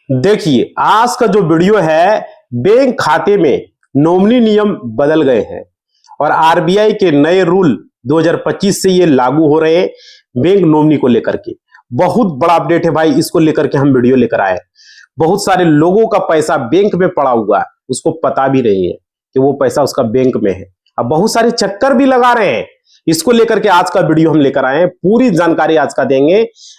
देखिए, आज का जो वीडियो है, बैंक खाते में नॉमिनी नियम बदल गए हैं और आरबीआई के नए रूल 2025 से ये लागू हो रहे हैं बैंक नॉमिनी को लेकर के। बहुत बड़ा अपडेट है भाई, इसको लेकर के हम वीडियो लेकर आए। बहुत सारे लोगों का पैसा बैंक में पड़ा हुआ है, उसको पता भी नहीं है कि वो पैसा उसका बैंक में है। अब बहुत सारे चक्कर भी लगा रहे हैं, इसको लेकर के आज का वीडियो हम लेकर आए हैं। पूरी जानकारी आज का देंगे।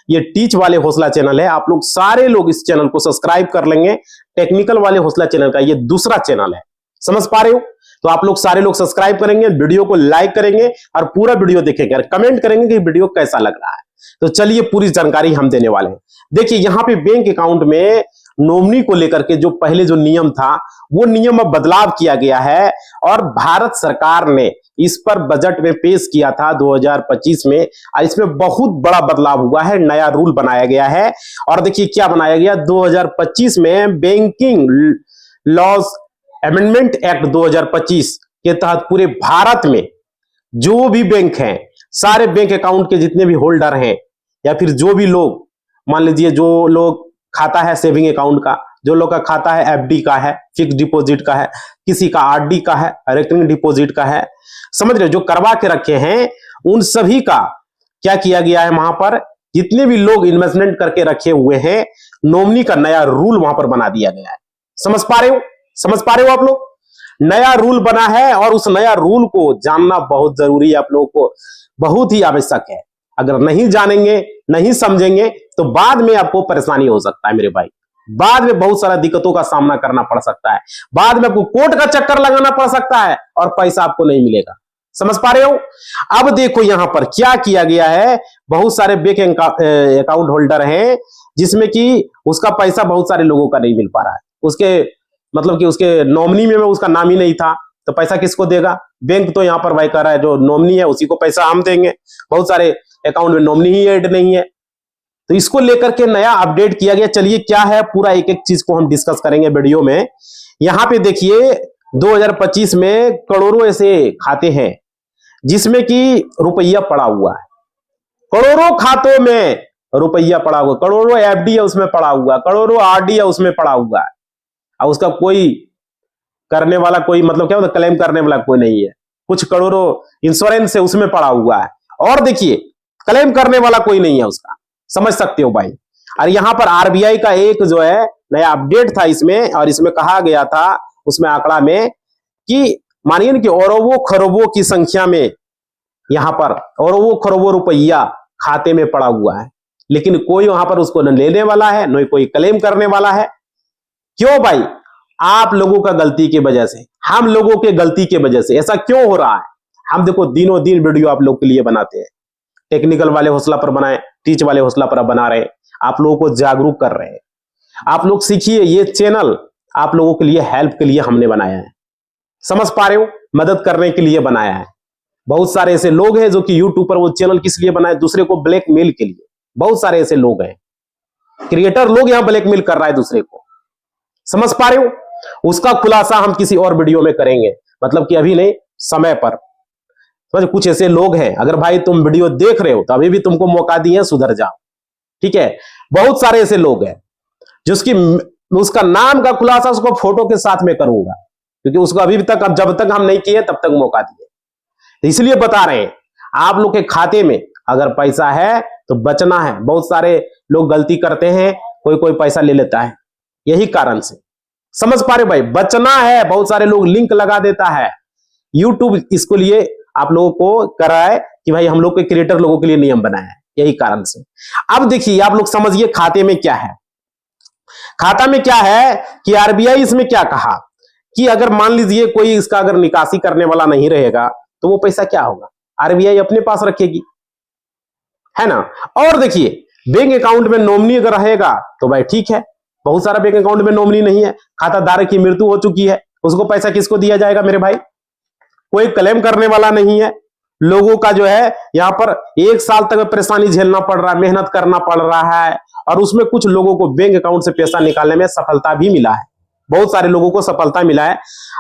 ये टीच वाले हौसला चैनल है, आप लोग सारे लोग इस चैनल को सब्सक्राइब कर लेंगे। टेक्निकल वाले हौसला चैनल का ये दूसरा चैनल है, समझ पा रहे हो? तो आप लोग सारे लोग सब्सक्राइब करेंगे, वीडियो को लाइक करेंगे और पूरा वीडियो देखेंगे और कमेंट करेंगे कि वीडियो कैसा लग रहा है। तो चलिए पूरी जानकारी हम देने वाले हैं। देखिए, यहाँ पे बैंक अकाउंट में नॉमिनी को लेकर के जो पहले जो नियम था, वो नियम में बदलाव किया गया है और भारत सरकार ने इस पर बजट में पेश किया था 2025 में। और इसमें बहुत बड़ा बदलाव हुआ है, नया रूल बनाया गया है। और देखिए क्या बनाया गया 2025 में, बैंकिंग लॉज अमेंडमेंट एक्ट 2025 के तहत पूरे भारत में जो भी बैंक हैं, सारे बैंक अकाउंट के जितने भी होल्डर हैं या फिर जो भी लोग, मान लीजिए जो लोग खाता है सेविंग अकाउंट का, जो लोग का खाता है एफडी का है, फिक्स डिपॉजिट का है, किसी का आरडी का है, रेकरिंग डिपॉजिट का है, समझ रहे हो, जो करवा के रखे हैं उन सभी का क्या किया गया है, वहां पर जितने भी लोग इन्वेस्टमेंट करके रखे हुए हैं, नॉमिनी का नया रूल वहां पर बना दिया गया है। समझ पा रहे हो? समझ पा रहे हो आप लोग? नया रूल बना है और उस नया रूल को जानना बहुत जरूरी है, आप लोगों को बहुत ही आवश्यक है। अगर नहीं जानेंगे, नहीं समझेंगे तो बाद में आपको परेशानी हो सकता है मेरे भाई। बाद में बहुत सारा दिक्कतों का सामना करना पड़ सकता है, बाद में आपको कोर्ट का चक्कर लगाना पड़ सकता है और पैसा आपको नहीं मिलेगा। समझ पा रहे हो? अब देखो यहां पर क्या किया गया है, बहुत सारे बैंक अकाउंट होल्डर हैं जिसमें कि उसका पैसा बहुत सारे लोगों का नहीं मिल पा रहा है। उसके मतलब कि उसके नॉमिनी में उसका नाम ही नहीं था, तो पैसा किसको देगा? बैंक तो यहां पर भाई कह रहा है जो नॉमिनी है उसी को पैसा हम देंगे। बहुत सारे अकाउंट में नॉमिनी ही ऐड नहीं है, तो इसको लेकर के नया अपडेट किया गया। चलिए क्या है, पूरा एक एक चीज को हम डिस्कस करेंगे वीडियो में। यहां पे देखिए 2025 में करोड़ों ऐसे खाते हैं जिसमें कि रुपया पड़ा हुआ है, करोड़ों खातों में रुपया पड़ा हुआ, करोड़ों एफडी है उसमें पड़ा हुआ, करोड़ों आरडी है उसमें पड़ा हुआ है, और उसका कोई करने वाला, कोई मतलब क्या होता है, क्लेम करने वाला कोई नहीं है। कुछ करोड़ों इंश्योरेंस है उसमें पड़ा हुआ है, और देखिए क्लेम करने वाला कोई नहीं है उसका। समझ सकते हो भाई? और यहां पर आरबीआई का एक जो है नया अपडेट था इसमें, और इसमें कहा गया था उसमें आंकड़ा में कि मानिए कि अरबों खरबों की संख्या में यहां पर अरबों खरबों रुपया खाते में पड़ा हुआ है, लेकिन कोई वहां पर उसको न लेने वाला है न कोई क्लेम करने वाला है। क्यों भाई? आप लोगों का गलती की वजह से, हम लोगों के गलती की वजह से ऐसा क्यों हो रहा है? हम देखो दिनों दिन वीडियो आप लोग के लिए बनाते हैं, टेक्निकल वाले हौसला पर बनाए, टीच वाले हौसला पर बना रहे हैं, आप लोगों को जागरूक कर रहे हैं। आप लोग सीखिए, ये चैनल आप लोगों के लिए हेल्प के लिए हमने बनाया है। समझ पा रहे हो? मदद करने के लिए बनाया है। बहुत सारे ऐसे लोग हैं जो कि यूट्यूब पर वो चैनल किस लिए बनाए? दूसरे को ब्लैकमेल के लिए। बहुत सारे ऐसे लोग हैं, क्रिएटर लोग यहां ब्लैकमेल कर रहा है दूसरे को। समझ पा रहे हो? उसका खुलासा हम किसी और वीडियो में करेंगे, मतलब कि अभी नहीं, समय पर। कुछ ऐसे लोग हैं, अगर भाई तुम वीडियो देख रहे हो तो अभी भी तुमको मौका दिए, सुधर जाओ, ठीक है? बहुत सारे ऐसे लोग हैं जिसकी उसका नाम का खुलासा उसको फोटो के साथ में करूंगा, क्योंकि उसको अभी तक, अब जब तक हम नहीं किए तब तक मौका दिए, तो इसलिए बता रहे हैं। आप लोग के खाते में अगर पैसा है तो बचना है। बहुत सारे लोग गलती करते हैं, कोई कोई पैसा ले लेता है, यही कारण से। समझ पा रहे भाई? बचना है। बहुत सारे लोग लिंक लगा देता है, यूट्यूब इसको लिए आप लोगों को कर रहा है कि भाई हम लोग के क्रिएटर लोगों के लिए नियम बनाया है, यही कारण से। अब देखिए आप लोग समझिए खाते में क्या है। खाता में क्या है कि आरबीआई इसमें क्या कहा कि अगर मान लीजिए कोई इसका अगर निकासी करने वाला नहीं रहेगा तो वो पैसा क्या होगा? आरबीआई अपने पास रखेगी, है ना? और देखिए बैंक अकाउंट में नॉमिनी अगर रहेगा तो भाई ठीक है। बहुत सारा बैंक अकाउंट में नॉमिनी नहीं है, खाता धारक की मृत्यु हो चुकी है, उसको पैसा किसको दिया जाएगा मेरे भाई? कोई क्लेम करने वाला नहीं है। लोगों का जो है यहां पर 1 साल तक परेशानी झेलना पड़ रहा है, मेहनत करना पड़ रहा है, और उसमें कुछ लोगों को बैंक अकाउंट से पैसा निकालने में सफलता भी मिला है। बहुत सारे लोगों को सफलता मिला है।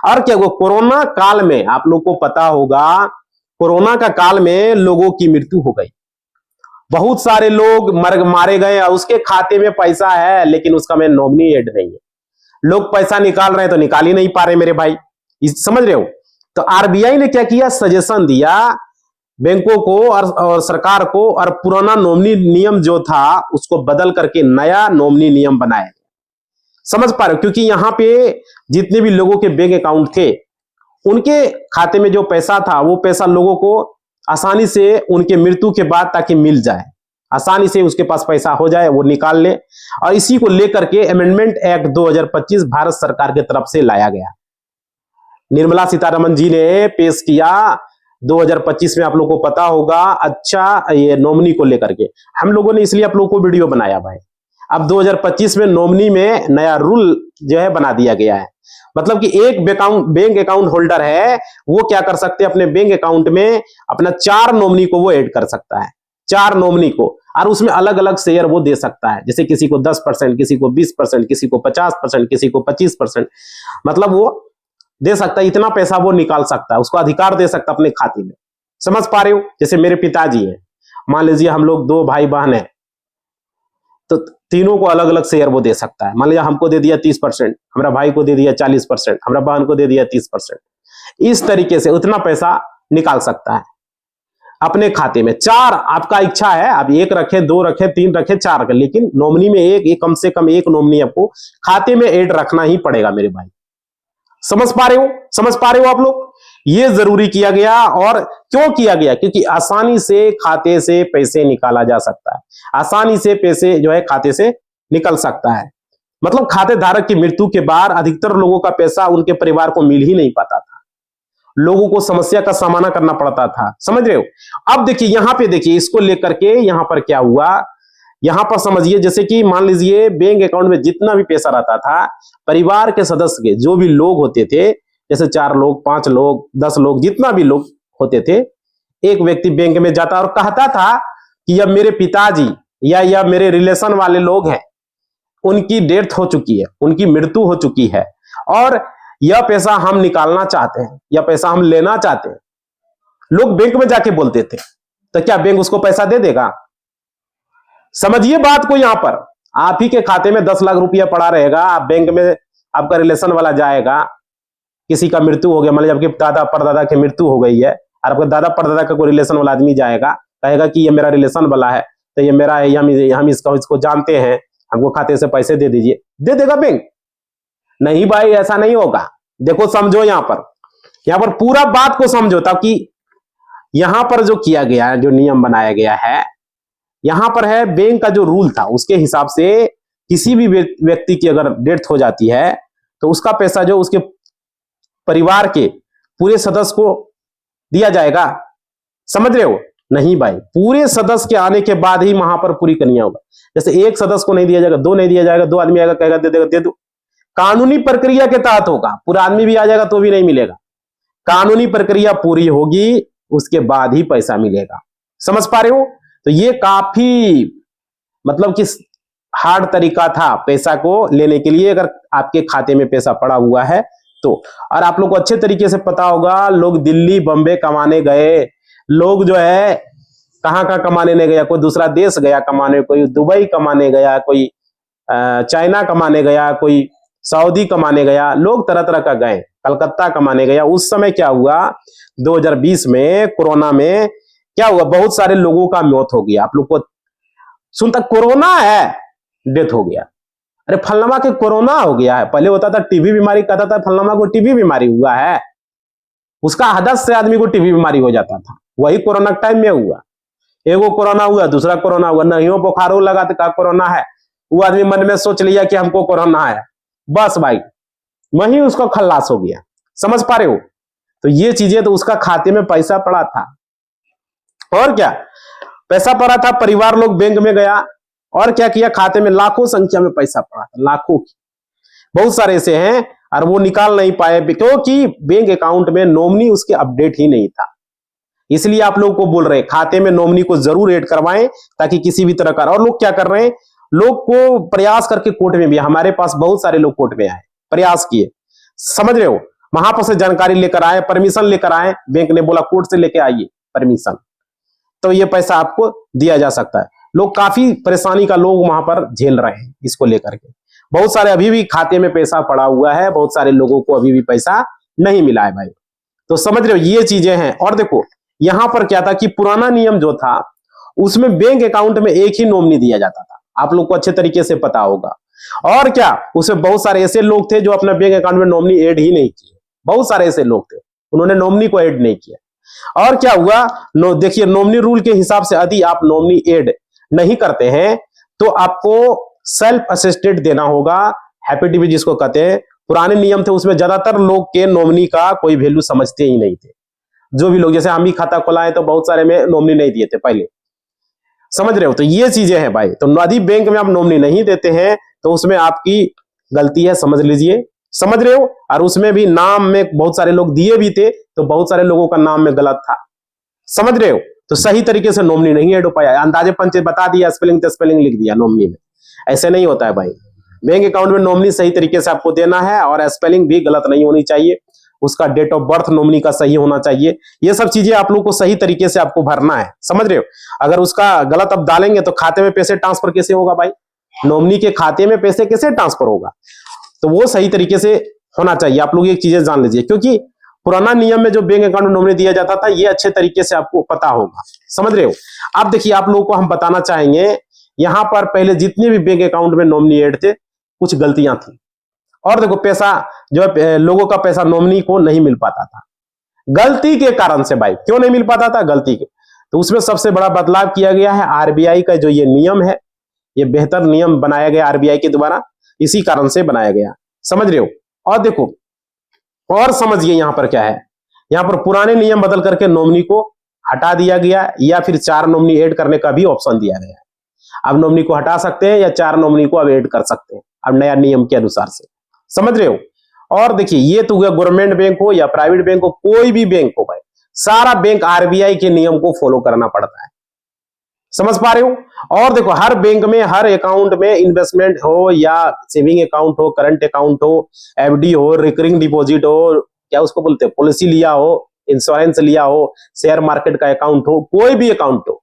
और क्या वो कोरोना काल में, आप लोग को पता होगा, कोरोना का काल में लोगों की मृत्यु हो गई, बहुत सारे लोग मारे गए, उसके खाते में पैसा है लेकिन उसका में नॉमिनी ऐड नहीं है। लोग पैसा निकाल रहे हैं तो निकाल ही नहीं पा रहे मेरे भाई, समझ रहे हो। तो आरबीआई ने क्या किया, सजेशन दिया बैंकों को और सरकार को, और पुराना नॉमिनी नियम जो था उसको बदल करके नया नॉमिनी नियम बनाया। समझ पा रहे हो, क्योंकि यहां पे जितने भी लोगों के बैंक अकाउंट थे उनके खाते में जो पैसा था वो पैसा लोगों को आसानी से उनके मृत्यु के बाद ताकि मिल जाए, आसानी से उसके पास पैसा हो जाए, वो निकाल ले। और इसी को लेकर के अमेंडमेंट एक्ट 2025 भारत सरकार की तरफ से लाया गया। निर्मला सीतारमण जी ने पेश किया 2025 में, आप लोगों को पता होगा। अच्छा, ये नॉमिनी को लेकर के हम लोगों ने इसलिए आप लोगों को वीडियो बनाया भाई। अब 2025 में नॉमिनी में नया रूल जो है बना दिया गया है। मतलब कि एक बैंक अकाउंट होल्डर है, वो क्या कर सकते हैं, अपने बैंक अकाउंट में अपना 4 नॉमिनी को वो ऐड कर सकता है, 4 नॉमिनी को, और उसमें अलग अलग शेयर वो दे सकता है। जैसे किसी को 10%, किसी को 20%, किसी को 50%, किसी को 25%, मतलब वो दे सकता है। इतना पैसा वो निकाल सकता है, उसको अधिकार दे सकता है अपने खाते में। समझ पा रहे हो। जैसे मेरे पिताजी हैं, मान लीजिए हम लोग 2 भाई बहन हैं, तो तीनों को अलग अलग शेयर वो दे सकता है। मान लीजिए हमको दे दिया 30%, हमारा भाई को दे दिया 40%, हमारा बहन को दे दिया 30%। इस तरीके से उतना पैसा निकाल सकता है अपने खाते में। 4 आपका इच्छा है, आप 1 रखे, 2 रखे, 3 रखे, 4 रखे, लेकिन नॉमिनी में एक कम से कम 1 नॉमिनी आपको खाते में ऐड रखना ही पड़ेगा मेरे भाई। समझ पा रहे हो, समझ पा रहे हो आप लोग। ये जरूरी किया गया। और क्यों किया गया, क्योंकि आसानी से खाते से पैसे निकाला जा सकता है, आसानी से पैसे जो है खाते से निकल सकता है। मतलब खाते धारक की मृत्यु के बाद अधिकतर लोगों का पैसा उनके परिवार को मिल ही नहीं पाता था, लोगों को समस्या का सामना करना पड़ता था। समझ रहे हो। अब देखिए यहां पे, देखिए इसको लेकर के यहां पर क्या हुआ, यहां पर समझिए। जैसे कि मान लीजिए बैंक अकाउंट में जितना भी पैसा रहता था, परिवार के सदस्य के जो भी लोग होते थे, जैसे 4 लोग, 5 लोग, 10 लोग, जितना भी लोग होते थे, एक व्यक्ति बैंक में जाता और कहता था कि यह मेरे पिताजी या मेरे रिलेशन वाले लोग हैं, उनकी डेथ हो चुकी है, उनकी मृत्यु हो चुकी है, और यह पैसा हम निकालना चाहते हैं, यह पैसा हम लेना चाहते हैं। लोग बैंक में जाके बोलते थे, तो क्या बैंक उसको पैसा दे देगा? समझिए बात को। यहां पर आप ही के खाते में 10 लाख रुपया पड़ा रहेगा, आप बैंक में, आपका रिलेशन वाला जाएगा, किसी का मृत्यु हो गया, मान लीजिए आपके दादा परदादा की मृत्यु हो गई है, और आपके दादा परदादा का कोई रिलेशन वाला आदमी जाएगा, कहेगा कि ये मेरा रिलेशन वाला है, तो ये मेरा है, हम इसको जानते हैं, हमको खाते से पैसे दे दीजिए। दे देगा बैंक? नहीं भाई, ऐसा नहीं होगा। देखो समझो, यहां पर पूरा बात को समझो, ताकि यहां पर जो किया गया है, जो नियम बनाया गया है, यहां पर है बैंक का जो रूल था उसके हिसाब से किसी भी व्यक्ति की अगर डेथ हो जाती है तो उसका पैसा जो उसके परिवार के पूरे सदस्य को दिया जाएगा। समझ रहे हो? नहीं भाई, पूरे सदस्य के आने के बाद ही वहां पर पूरी करनी होगा। जैसे एक सदस्य को नहीं दिया जाएगा, 2 नहीं दिया जाएगा, 2 आदमी आएगा कहेगा दे देगा, दे दो, कानूनी प्रक्रिया के तहत होगा। पूरा आदमी भी आ जाएगा तो भी नहीं मिलेगा, कानूनी प्रक्रिया पूरी होगी, उसके बाद ही पैसा मिलेगा। समझ पा रहे हो? तो ये काफी मतलब कि हार्ड तरीका था पैसा को लेने के लिए, अगर आपके खाते में पैसा पड़ा हुआ है तो। और आप लोग को अच्छे तरीके से पता होगा, लोग दिल्ली बम्बे कमाने गए, लोग जो है कहां कहां कमाने नहीं गया, कोई दूसरा देश गया कमाने, कोई दुबई कमाने गया, कोई चाइना कमाने गया, कोई सऊदी कमाने गया, लोग तरह तरह का गए, कलकत्ता कमाने गया। उस समय क्या हुआ, 2020 में कोरोना में क्या हुआ, बहुत सारे लोगों का मौत हो गया। आप लोग को सुनता कोरोना है, डेथ हो गया, अरे फलनामा के कोरोना हो गया है। पहले होता था टीबी बीमारी, कहता था फलनामा को टीबी बीमारी हुआ है, उसका हदस से आदमी को टीबी बीमारी हो जाता था। वही कोरोना टाइम में हुआ, एगो कोरोना हुआ, दूसरा कोरोना हुआ, नहीं हो बुखारो लगा तो का कोरोना है, वो आदमी मन में सोच लिया कि हमको कोरोना है, बस भाई वही उसको खल्लास हो गया। समझ पा रहे हो? तो ये चीजें, तो उसका खाते में पैसा पड़ा था, और क्या पैसा पड़ा था, परिवार लोग बैंक में गया और क्या किया, खाते में लाखों संख्या में पैसा पड़ा था, लाखों की, बहुत सारे ऐसे हैं, और वो निकाल नहीं पाए क्योंकि बैंक अकाउंट में नॉमिनी उसके अपडेट ही नहीं था। इसलिए आप लोगों को बोल रहे हैं खाते में नॉमिनी को जरूर ऐड करवाएं, ताकि किसी भी तरह का। और लोग क्या कर रहे हैं, लोग को प्रयास करके कोर्ट में भी, हमारे पास बहुत सारे लोग कोर्ट में आए, प्रयास किए, समझ रहे हो, वहां पर से जानकारी लेकर आए, परमिशन लेकर आए, बैंक ने बोला कोर्ट से लेके आइए परमिशन, तो ये पैसा आपको दिया जा सकता है। लोग काफी परेशानी का लोग वहां पर झेल रहे हैं इसको लेकर के। बहुत सारे अभी भी खाते में पैसा पड़ा हुआ है, बहुत सारे लोगों को अभी भी पैसा नहीं मिला है भाई। तो समझ रहे हो ये चीजें हैं। और देखो यहां पर क्या था कि पुराना नियम जो था उसमें बैंक अकाउंट में एक ही नॉमिनी दिया जाता था, आप लोग को अच्छे तरीके से पता होगा। और क्या उसमें बहुत सारे ऐसे लोग थे जो अपना बैंक अकाउंट में नॉमिनी ऐड ही नहीं किए, बहुत सारे ऐसे लोग थे उन्होंने नॉमिनी को ऐड नहीं किया। और क्या हुआ, देखिए नॉमिनी रूल के हिसाब से यदि आप नॉमिनी ऐड नहीं करते हैं तो आपको सेल्फ असिस्टेड देना होगा, हैप्पी जिसको कहते हैं। पुराने नियम थे उसमें ज्यादातर लोग के नॉमिनी का कोई वैल्यू समझते ही नहीं थे। जो भी लोग, जैसे हम ही खाता खोलाए तो बहुत सारे में नॉमिनी नहीं दिए थे पहले, समझ रहे हो। तो ये चीजें हैं भाई। तो यदि बैंक में आप नॉमिनी नहीं देते हैं तो उसमें आपकी गलती है, समझ लीजिए, समझ रहे हो। और उसमें भी नाम में बहुत सारे लोग दिए भी थे तो बहुत सारे लोगों का नाम में गलत था, समझ रहे हो। तो सही तरीके से नॉमिनी नहीं ऐड हो पाया, अंदाजे पंचे बता दिया, स्पेलिंग तो स्पेलिंग लिख दिया नॉमिनी में, ऐसे नहीं होता है भाई। बैंक अकाउंट में नॉमिनी सही तरीके से आपको देना है और स्पेलिंग भी गलत नहीं होनी चाहिए, उसका डेट ऑफ बर्थ नॉमिनी का सही होना चाहिए। ये सब चीजें आप लोग को सही तरीके से आपको भरना है, समझ रहे हो। अगर उसका गलत आप डालेंगे तो खाते में पैसे ट्रांसफर कैसे होगा भाई, नॉमिनी के खाते में पैसे कैसे ट्रांसफर होगा। तो वो सही तरीके से होना चाहिए, आप लोग एक चीजें जान लीजिए। क्योंकि पुराना नियम में जो बैंक अकाउंट में नॉमिनी दिया जाता था ये अच्छे तरीके से आपको पता होगा, समझ रहे हो। अब देखिए आप लोगों को हम बताना चाहेंगे, यहां पर पहले जितने भी बैंक अकाउंट में नॉमिनी ऐड थे कुछ गलतियां थी। और देखो पैसा जो है लोगों का पैसा नॉमिनी को नहीं मिल पाता था गलती के कारण से भाई। क्यों नहीं मिल पाता था, गलती के। तो उसमें सबसे बड़ा बदलाव किया गया है आरबीआई का जो ये नियम है, ये बेहतर नियम बनाया गया आरबीआई के द्वारा, इसी कारण से बनाया गया, समझ रहे हो। और देखो और समझिए यहां पर क्या है, यहां पर पुराने नियम बदल करके नॉमिनी को हटा दिया गया या फिर 4 नॉमिनी ऐड करने का भी ऑप्शन दिया गया है। अब नॉमिनी को हटा सकते हैं या 4 नॉमिनी को अब ऐड कर सकते हैं अब नया नियम के अनुसार से, समझ रहे हो। और देखिए ये तो हुआ गवर्नमेंट बैंक हो या प्राइवेट बैंक हो, कोई भी बैंक हो भाई, सारा बैंक आरबीआई के नियम को फॉलो करना पड़ता है, समझ पा रहे हो। और देखो हर बैंक में हर अकाउंट में इन्वेस्टमेंट हो या सेविंग अकाउंट हो, करंट अकाउंट हो, एफडी हो, रिकरिंग डिपॉजिट हो, क्या उसको बोलते हैं, पॉलिसी लिया हो, इंश्योरेंस लिया हो, शेयर मार्केट का अकाउंट हो, कोई भी अकाउंट हो,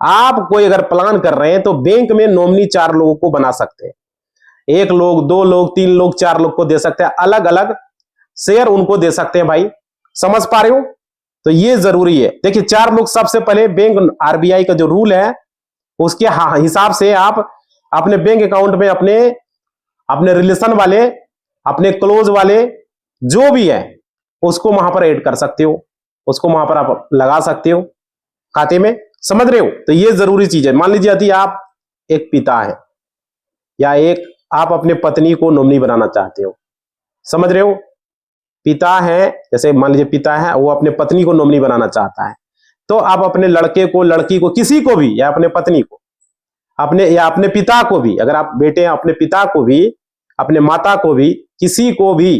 आप कोई अगर प्लान कर रहे हैं तो बैंक में नॉमिनी 4 लोगों को बना सकते हैं, 1 लोग 2 लोग 3 लोग 4 लोग को दे सकते हैं, अलग अलग शेयर उनको दे सकते हैं भाई, समझ पा रहे हो। तो ये जरूरी है। देखिए 4 लोग, सबसे पहले बैंक आरबीआई का जो रूल है उसके हिसाब से आप अपने बैंक अकाउंट में अपने रिलेशन वाले, अपने क्लोज वाले जो भी है उसको वहां पर ऐड कर सकते हो, उसको वहां पर आप लगा सकते हो खाते में, समझ रहे हो। तो ये जरूरी चीज है। मान लीजिए यदि आप एक पिता है या आप अपने पत्नी को नॉमिनी बनाना चाहते हो, समझ रहे हो, पिता है, जैसे मान लीजिए पिता है वो अपने पत्नी को नॉमिनी बनाना चाहता है, तो आप अपने लड़के को, लड़की को, किसी को भी, या अपने पत्नी को, अपने पिता को भी, अगर आप बेटे हैं अपने पिता को भी, अपने माता को भी, किसी को भी,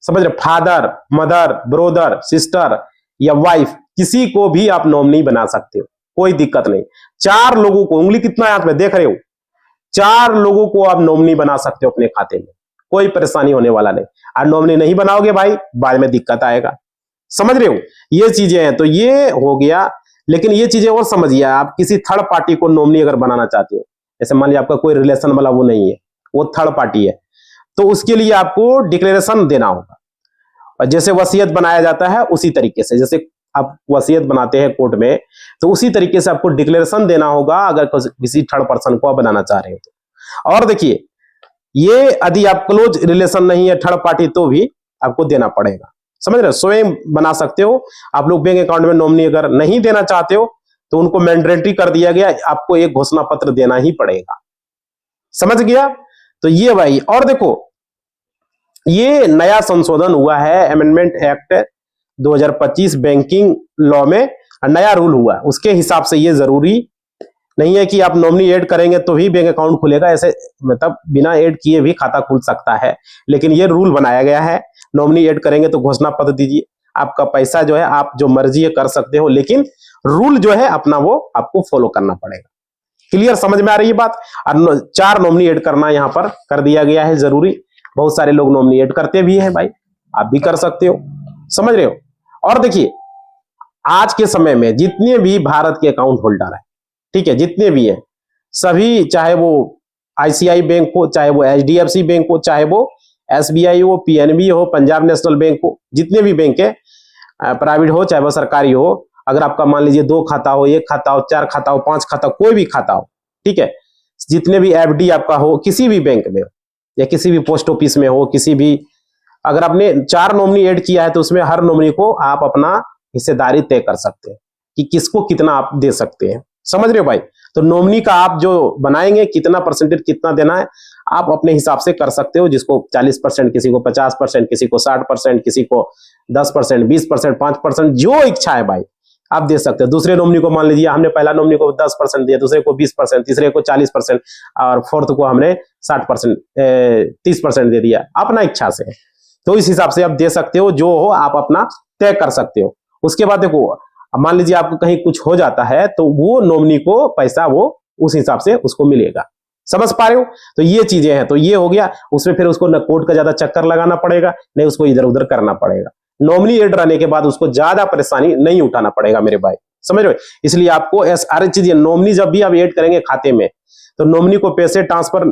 समझ रहे, फादर, मदर, ब्रोदर, सिस्टर या वाइफ, किसी को भी आप नॉमिनी बना सकते हो, कोई दिक्कत नहीं। 4 लोगों को, उंगली कितना हाथ में देख रहे हो, 4 लोगों को आप नॉमिनी बना सकते हो अपने खाते में, कोई परेशानी होने वाला नहीं। और नॉमिनी नहीं बनाओगे भाई बाद में दिक्कत आएगा, समझ रहे हो। ये चीजें हैं, तो ये हो गया। लेकिन ये चीजें और समझिए, आप किसी थर्ड पार्टी को नॉमिनी अगर बनाना चाहते हो, जैसे मान लीजिए आपका कोई रिलेशन वाला वो नहीं है, वो थर्ड पार्टी है, तो उसके लिए आपको डिक्लेरेशन देना होगा। और जैसे वसीयत बनाया जाता है उसी तरीके से, जैसे आप वसीयत बनाते हैं कोर्ट में, तो उसी तरीके से आपको डिक्लेरेशन देना होगा अगर किसी थर्ड पर्सन को आप बनाना चाह रहे हो तो। और देखिए ये यदि आप क्लोज रिलेशन नहीं है थर्ड पार्टी तो भी आपको देना पड़ेगा, समझ रहे हो। स्वयं बना सकते हो आप लोग बैंक अकाउंट में नॉमिनी अगर नहीं देना चाहते हो तो उनको मैंडेटरी कर दिया गया, आपको एक घोषणा पत्र देना ही पड़ेगा, समझ गया। तो ये भाई, और देखो ये नया संशोधन हुआ है, अमेंडमेंट एक्ट 2025 बैंकिंग लॉ में नया रूल हुआ, उसके हिसाब से ये जरूरी नहीं है कि आप नॉमिनी ऐड करेंगे तो ही बैंक अकाउंट खुलेगा, ऐसे मतलब बिना ऐड किए भी खाता खुल सकता है। लेकिन ये रूल बनाया गया है, नॉमिनी ऐड करेंगे तो घोषणा पत्र दीजिए, आपका पैसा जो है आप जो मर्जी है कर सकते हो, लेकिन रूल जो है अपना वो आपको फॉलो करना पड़ेगा। क्लियर, समझ में आ रही है बात। 4 नॉमिनी ऐड करना यहाँ पर कर दिया गया है जरूरी। बहुत सारे लोग नॉमिनी ऐड करते भी है भाई, आप भी कर सकते हो, समझ रहे हो। और देखिए आज के समय में जितने भी भारत के अकाउंट होल्डर है ठीक है, जितने भी हैं सभी, चाहे वो आईसीआई बैंक हो, चाहे वो एचडीएफसी बैंक हो, चाहे वो एसबीआई हो, पीएनबी हो, पंजाब नेशनल बैंक हो, जितने भी बैंक है, प्राइवेट हो चाहे वो सरकारी हो, अगर आपका मान लीजिए 2 खाता हो, 1 खाता हो, 4 खाता हो, 5 खाता हो, कोई भी खाता हो, ठीक है, जितने भी एफडी आपका हो किसी भी बैंक में या किसी भी पोस्ट ऑफिस में हो, किसी भी, अगर आपने 4 नॉमिनी ऐड किया है तो उसमें हर नॉमिनी को आप अपना हिस्सेदारी तय कर सकते हैं कि किसको कितना आप दे सकते हैं। समझ रहे हो भाई? तो नॉमिनी का आप जो बनाएंगे, कितना परसेंटेज कितना देना है आप अपने हिसाब से कर सकते हो, जिसको 40%, किसी को 50%, किसी को 60%, किसी को 10%, 20%, 5%, जो इच्छा है भाई आप दे सकते हो। दूसरे नॉमिनी को मान लीजिए हमने पहला नॉमिनी को 10% दिया, दूसरे को 20%, तीसरे को 40% और फोर्थ को हमने 60%, 30% दे दिया, अपना इच्छा से। तो इस हिसाब से आप दे सकते हो, जो हो आप अपना तय कर सकते हो। उसके बाद देखो, मान लीजिए आपको कहीं कुछ हो जाता है तो वो नॉमिनी को पैसा वो उस हिसाब से उसको मिलेगा। समझ पा रहे हो? तो ये चीजें हैं, तो ये हो गया। उसमें फिर उसको न कोर्ट का ज्यादा चक्कर लगाना पड़ेगा, नहीं उसको इधर उधर करना पड़ेगा। नॉमिनी एड रहने के बाद उसको ज्यादा परेशानी नहीं उठाना पड़ेगा मेरे भाई, समझ रहे हो? इसलिए आपको हर चीज, नॉमिनी जब भी आप एड करेंगे खाते में, तो नॉमिनी को पैसे ट्रांसफर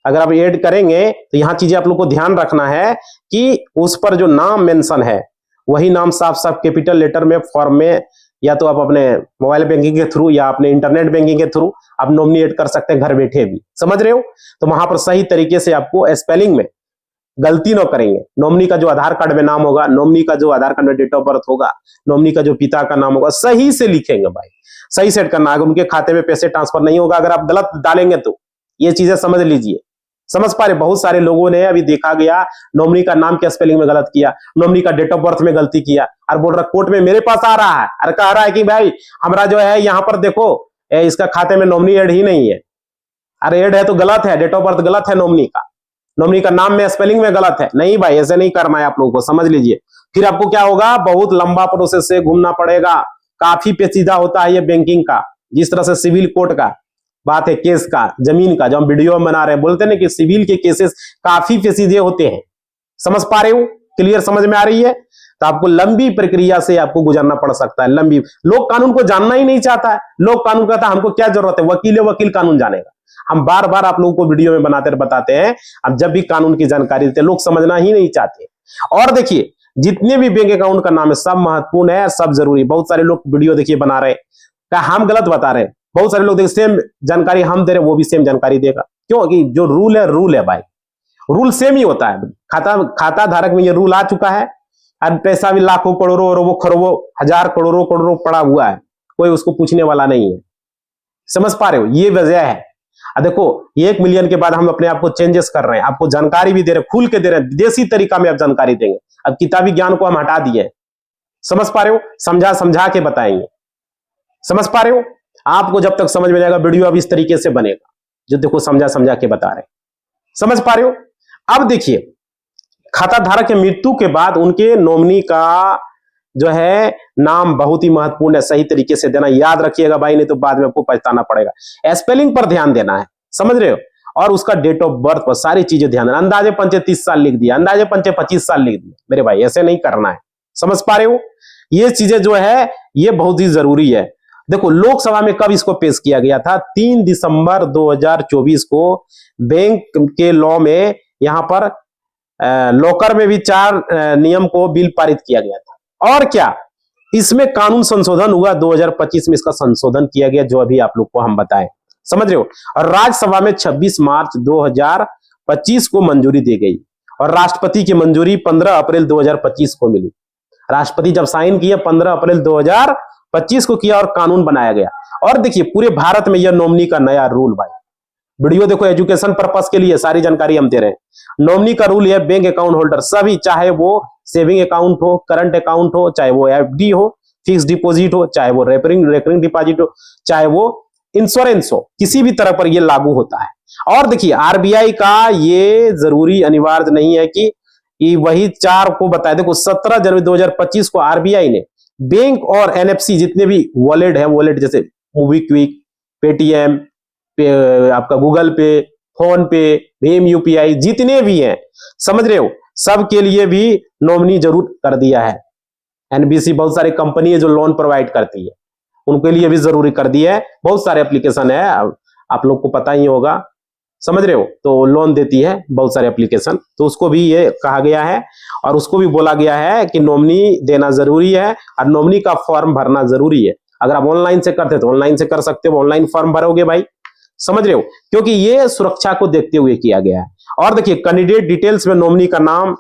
अगर आप ऐड करेंगे तो यहाँ चीजें आप लोग को ध्यान रखना है कि उस पर जो नाम मेंशन है वही नाम साफ साफ कैपिटल लेटर में, फॉर्म में, या तो आप अपने मोबाइल बैंकिंग के थ्रू या अपने इंटरनेट बैंकिंग के थ्रू आप नॉमिनेट कर सकते हैं घर बैठे भी। समझ रहे हो? तो वहां पर सही तरीके से आपको स्पेलिंग में गलती न करेंगे। नॉमिनी का जो आधार कार्ड में नाम होगा, नॉमिनी का जो आधार कार्ड में डेट ऑफ बर्थ होगा, नॉमिनी का जो पिता का नाम होगा, सही से लिखेंगे भाई, सही सेट करना। अगर उनके खाते में पैसे ट्रांसफर नहीं होगा अगर आप गलत डालेंगे तो ये चीजें समझ लीजिए। समझ पा रहे? बहुत सारे लोगों ने अभी देखा गया नॉमिनी का नाम के स्पेलिंग में गलत किया, नॉमिनी का डेट ऑफ बर्थ में गलती किया, और बोल रहा कोर्ट में मेरे पास आ रहा है और कह रहा है कि भाई हमारा जो है यहाँ पर देखो इसका खाते में नॉमिनी एड ही नहीं है। अरे एड है तो गलत है, डेट ऑफ बर्थ गलत है, नॉमिनी का नाम में स्पेलिंग में गलत है। नहीं भाई, ऐसे नहीं करना है आप लोगों को, समझ लीजिए। फिर आपको क्या होगा, बहुत लंबा प्रोसेस से घूमना पड़ेगा, काफी पेचीदा होता है ये बैंकिंग का। जिस तरह से सिविल कोर्ट का बात है, केस का, जमीन का, जो हम वीडियो में बना रहे हैं, बोलते हैं ना कि सिविल के केसेस काफी पेचीदे होते हैं। समझ पा रहे हो? क्लियर समझ में आ रही है? तो आपको लंबी प्रक्रिया से आपको गुजरना पड़ सकता है, लंबी। लोग कानून को जानना ही नहीं चाहता है। लोग कानून कहता है हमको क्या जरूरत है, वकील कानून जानेगा। हम बार बार आप लोगों को वीडियो में बनाते बताते हैं, अब जब भी कानून की जानकारी देते हैं लोग समझना ही नहीं चाहते। और देखिए, जितने भी बैंक अकाउंट का नाम है सब महत्वपूर्ण है, सब जरूरी। बहुत सारे लोग वीडियो देखिए बना रहे हैं, हम गलत बता रहे हैं। बहुत सारे लोग देखिए सेम जानकारी हम दे रहे हैं, वो भी सेम जानकारी देगा। क्योंकि जो रूल है भाई, रूल सेम ही होता है। खाता धारक में ये रूल आ चुका है, और पैसा भी लाखों करोड़ों अरबों खरबों हजार करोड़ों पड़ा हुआ है, कोई उसको पूछने वाला नहीं है। समझ पा रहे हो? ये वजह है। देखो 1 मिलियन के बाद हम अपने आप को चेंजेस कर रहे हैं, आपको जानकारी भी दे रहे हैं, खुल के दे रहे हैं, देसी तरीका में आप जानकारी देंगे। अब किताबी ज्ञान को हम हटा दिए। समझ पा रहे हो? समझा के बताएंगे। समझ पा रहे हो? आपको जब तक समझ में जाएगा वीडियो अब इस तरीके से बनेगा, जो देखो समझा के बता रहे। समझ पा रहे हो? अब देखिए, खाता धारक के मृत्यु के बाद उनके नॉमिनी का जो है नाम बहुत ही महत्वपूर्ण है, सही तरीके से देना। याद रखिएगा भाई, नहीं तो बाद में आपको पछताना पड़ेगा। स्पेलिंग पर ध्यान देना है, समझ रहे हो? और उसका डेट ऑफ बर्थ पर सारी चीजें ध्यान देना। अंदाजे पंचे 30 साल लिख दिया, अंदाजे पंचे 25 साल लिख दिया, मेरे भाई ऐसे नहीं करना है। समझ पा रहे हो? ये चीजें जो है ये बहुत ही जरूरी है। देखो लोकसभा में कब इसको पेश किया गया था, 3 दिसंबर 2024 को बैंक के लॉ में यहां पर लॉकर में भी 4 नियम को बिल पारित किया गया था। और क्या इसमें कानून संशोधन हुआ, 2025 में इसका संशोधन किया गया, जो अभी आप लोग को हम बताएं। समझ रहे हो? और राज्यसभा में 26 मार्च 2025 को मंजूरी दी गई, और राष्ट्रपति की मंजूरी 15 अप्रैल 2025 को मिली। राष्ट्रपति जब साइन किया 15 अप्रैल 2025 को किया और कानून बनाया गया। और देखिए पूरे भारत में यह नॉमिनी का नया रूल भाई, वीडियो देखो एजुकेशन पर्पस के लिए सारी जानकारी हम दे रहे हैं। नॉमिनी का रूल है बैंक अकाउंट होल्डर सभी, चाहे वो सेविंग अकाउंट हो, करंट अकाउंट हो, चाहे वो एफडी हो, फिक्स डिपॉजिट हो, चाहे वो रेकरिंग डिपॉजिट हो, चाहे वो इंश्योरेंस हो, किसी भी तरह पर यह लागू होता है। और देखिए आरबीआई का ये जरूरी अनिवार्य नहीं है कि वही 4 को बताए। देखो 17 जनवरी 2025 को आरबीआई ने बैंक और एनएफसी जितने भी वॉलेट है, वॉलेट जैसे मोबीक्विक, पेटीएम, आपका गूगल पे, फोन पे, भीम यूपीआई, जितने भी हैं, समझ रहे हो, सब के लिए भी नॉमिनी जरूर कर दिया है। एनबीसी बहुत सारी कंपनी है जो लोन प्रोवाइड करती है, उनके लिए भी जरूरी कर दिया है। बहुत सारे एप्लीकेशन है, आप लोग को पता ही होगा, समझ रहे हो। तो लोन देती है बहुत सारे एप्लीकेशन, तो उसको भी ये कहा गया है और उसको भी बोला गया है कि नॉमिनी देना जरूरी है और नॉमिनी का फॉर्म भरना जरूरी है। अगर आप ऑनलाइन से करते तो ऑनलाइन से कर सकते हो, ऑनलाइन फॉर्म भरोगे भाई, समझ रहे हो, क्योंकि ये सुरक्षा को देखते हुए किया गया है। और देखिए कैंडिडेट डिटेल्स में नॉमिनी का नाम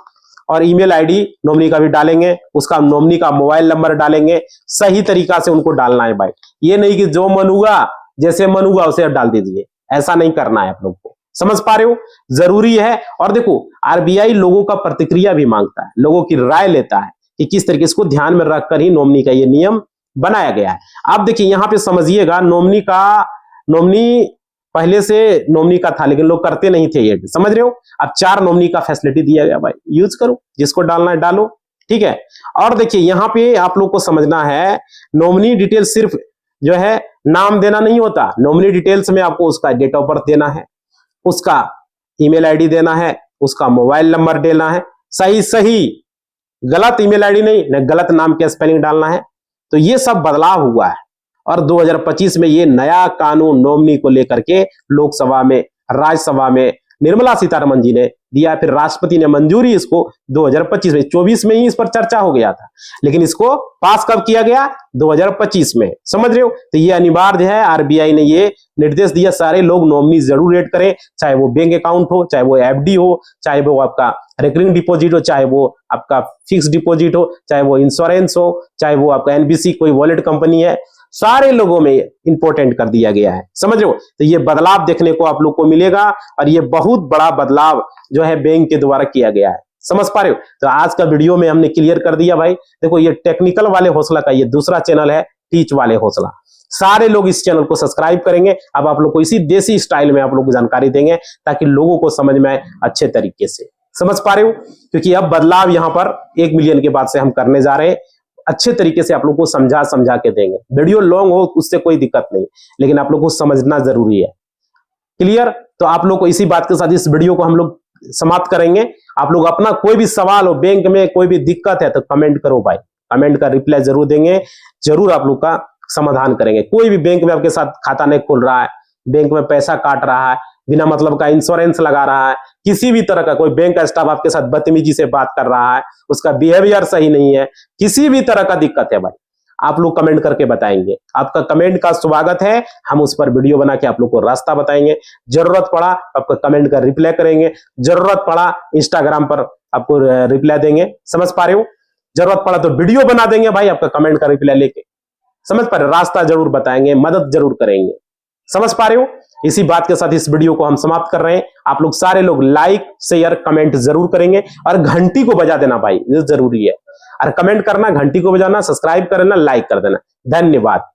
और ईमेल आईडी नॉमिनी का भी डालेंगे, उसका नॉमिनी का मोबाइल नंबर डालेंगे, सही तरीका से उनको डालना है भाई। ये नहीं कि जो मन हुआ जैसे मन हुआ उसे डाल दीजिए, ऐसा नहीं करना है आप लोग को, समझ पा रहे हो, जरूरी है। और देखो आरबीआई लोगों का प्रतिक्रिया भी मांगता है, लोगों की राय लेता है कि किस तरीके से ध्यान में रखकर ही नॉमिनी का ये नियम बनाया गया है। आप देखिए यहां पे समझिएगा, नॉमिनी पहले से नॉमिनी का था लेकिन लोग करते नहीं थे, ये समझ रहे हो। अब 4 नॉमिनी का फैसिलिटी दिया गया भाई, यूज करो, जिसको डालना है डालो, ठीक है। और देखिए यहाँ पे आप लोग को समझना है, नॉमिनी डिटेल सिर्फ जो है नाम देना नहीं होता, नॉमिनी डिटेल्स में आपको उसका डेट ऑफ बर्थ देना है, उसका ईमेल आईडी देना है, उसका मोबाइल नंबर देना है, सही गलत ईमेल आईडी नहीं, न गलत नाम के स्पेलिंग डालना है। तो ये सब बदलाव हुआ है और 2025 में ये नया कानून नॉमिनी को लेकर के लोकसभा में, राज्यसभा में निर्मला सीतारमण जी ने दिया, फिर राष्ट्रपति ने मंजूरी इसको 2025 में, 24 में ही इस पर चर्चा हो गया था, लेकिन इसको पास कब किया गया, 2025 में, समझ रहे हो। तो ये अनिवार्य है, आरबीआई ने ये निर्देश दिया, सारे लोग नॉमिनी जरूर ऐड करें, चाहे वो बैंक अकाउंट हो, चाहे वो एफडी हो, चाहे वो आपका रिकरिंग डिपॉजिट हो, चाहे वो आपका फिक्स डिपॉजिट हो, चाहे वो इंश्योरेंस हो, चाहे वो आपका एनबीसी कोई वॉलेट कंपनी है, सारे लोगों में इंपोर्टेंट कर दिया गया है, समझ रहे हो। तो ये बदलाव देखने को आप लोग को मिलेगा और ये बहुत बड़ा बदलाव जो है बैंक के द्वारा किया गया है, समझ पा रहे हो। तो आज का वीडियो में हमने क्लियर कर दिया भाई। देखो ये टेक्निकल वाले हौसला का ये दूसरा चैनल है, टीच वाले हौसला, सारे लोग इस चैनल को सब्सक्राइब करेंगे। अब आप लोग को इसी देसी स्टाइल में आप लोग को जानकारी देंगे ताकि लोगों को समझ में आए अच्छे तरीके से, समझ पा रहे हो। क्योंकि अब बदलाव यहाँ पर 1 मिलियन के बाद से हम करने जा रहे हैं, अच्छे तरीके से आप लोग को समझा के देंगे। वीडियो लॉन्ग हो उससे कोई दिक्कत नहीं, लेकिन आप लोग को समझना जरूरी है, क्लियर। तो आप लोग को इसी बात के साथ इस वीडियो को हम लोग समाप्त करेंगे। आप लोग अपना कोई भी सवाल हो, बैंक में कोई भी दिक्कत है तो कमेंट करो भाई, कमेंट का रिप्लाई जरूर देंगे, जरूर आप लोग का समाधान करेंगे। कोई भी बैंक में आपके साथ खाता नहीं खुल रहा है, बैंक में पैसा काट रहा है, बिना मतलब का इंश्योरेंस लगा रहा है, किसी भी तरह का कोई बैंक का स्टाफ आपके साथ बदतमीजी से बात कर रहा है, उसका बिहेवियर सही नहीं है, किसी भी तरह का दिक्कत है भाई, आप लोग कमेंट करके बताएंगे। आपका कमेंट का स्वागत है, हम उस पर वीडियो बना के आप लोग को रास्ता बताएंगे। जरूरत पड़ा आपका कमेंट का रिप्लाई करेंगे, जरूरत पड़ा इंस्टाग्राम पर आपको रिप्लाई देंगे, समझ पा रहे हो। जरूरत पड़ा तो वीडियो बना देंगे भाई आपका कमेंट का रिप्लाई लेके, समझ पा रहे हो। रास्ता जरूर बताएंगे, मदद जरूर करेंगे, समझ पा रहे हो। इसी बात के साथ इस वीडियो को हम समाप्त कर रहे हैं। आप लोग सारे लोग लाइक शेयर कमेंट जरूर करेंगे और घंटी को बजा देना भाई, ये जरूरी है। और कमेंट करना, घंटी को बजाना, सब्सक्राइब करना, लाइक कर देना। धन्यवाद।